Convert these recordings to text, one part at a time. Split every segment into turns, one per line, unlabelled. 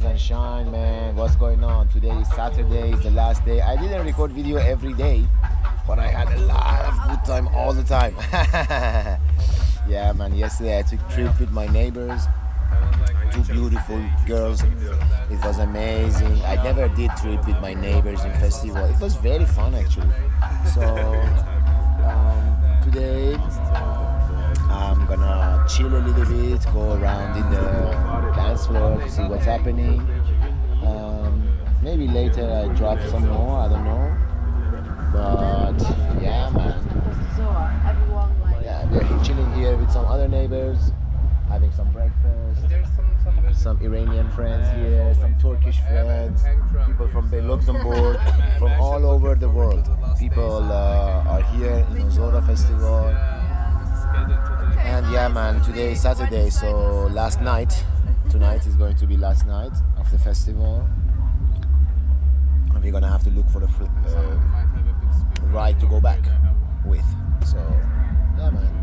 rise and shine, man. What's going on? Today is Saturday, it's the last day. I didn't record video every day, but I had a lot of good time all the time. Yeah, man, yesterday I took a trip with my neighbors. Two beautiful girls. It was amazing. I never did trip with my neighbors in festival. It was very fun actually. So today I'm gonna chill a little bit, go around in the dance floor to see what's happening. Maybe later I drop some more, I don't know. But yeah, man. Yeah, we're chilling here with some other neighbors, having some breakfast. Some Iranian friends here, some Turkish friends, people from Luxembourg, from all over the world. People are here in Ozora festival. And yeah, man, today is Saturday, so last night, tonight is going to be last night of the festival. And we're gonna have to look for a ride to go back with. So, yeah, man.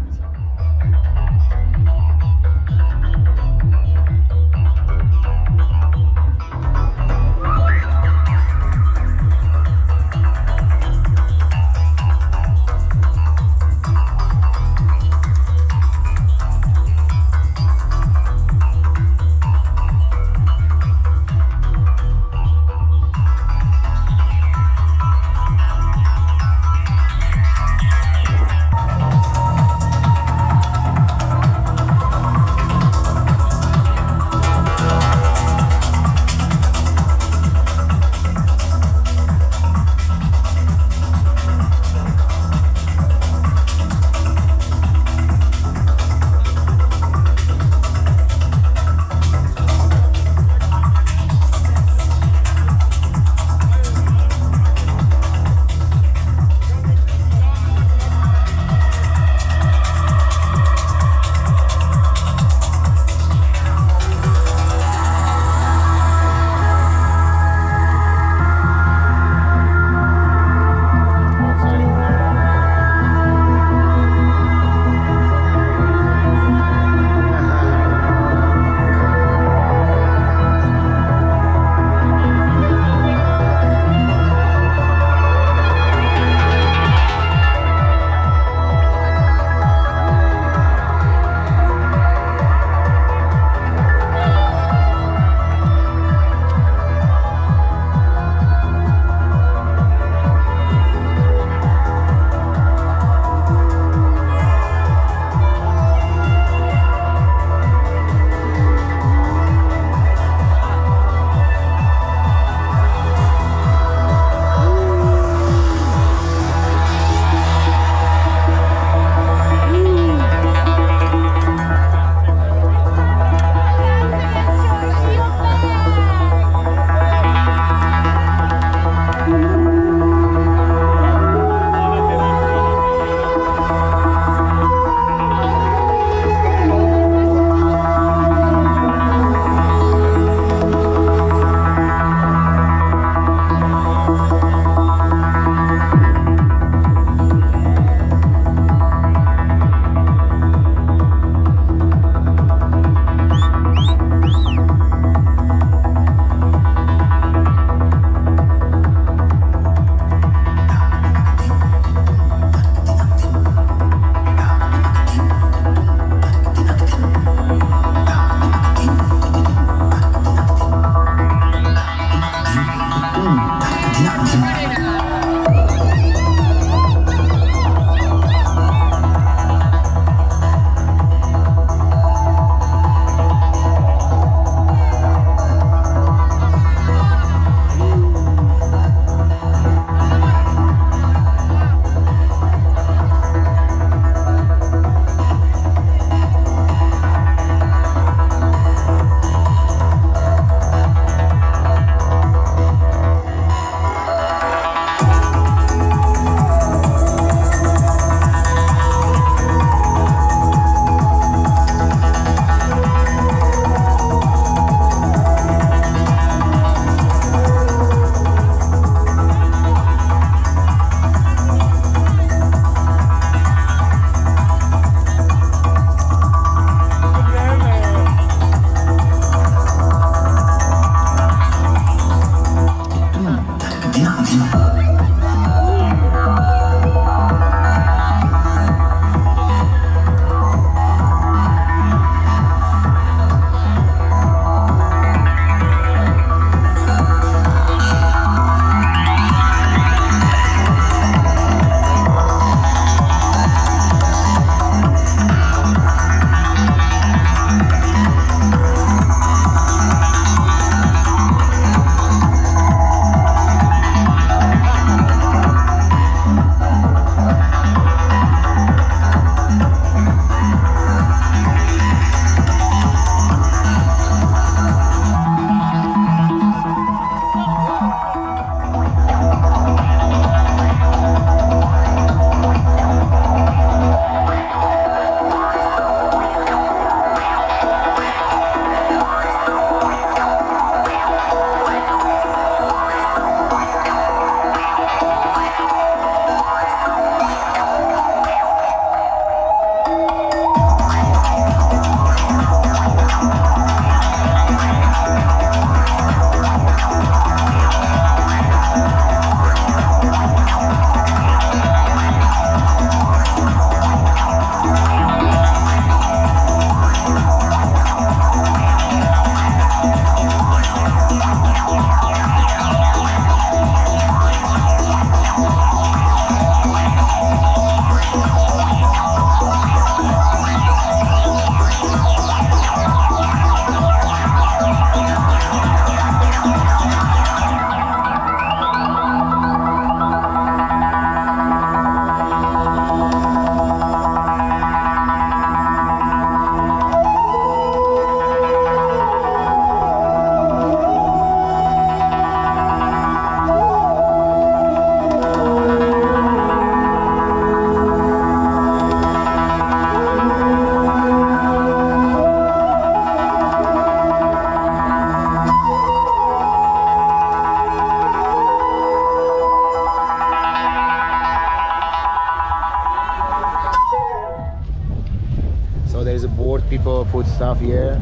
put stuff here.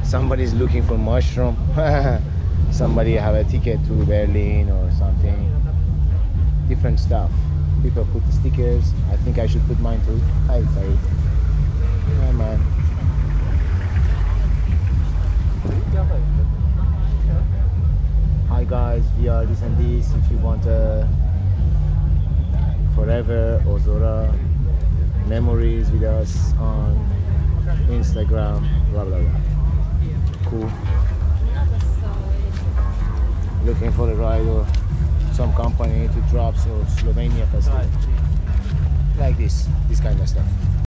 Somebody's looking for mushroom. Somebody have a ticket to Berlin or something. Different stuff. People put the stickers. I think I should put mine too. Hi, sorry. Yeah, man. Hi guys, we are this and this. If you want a forever Ozora memories with us on Instagram, blah blah blah. Cool. Looking for a ride or some company to drop so Slovenia festival. Like this kind of stuff.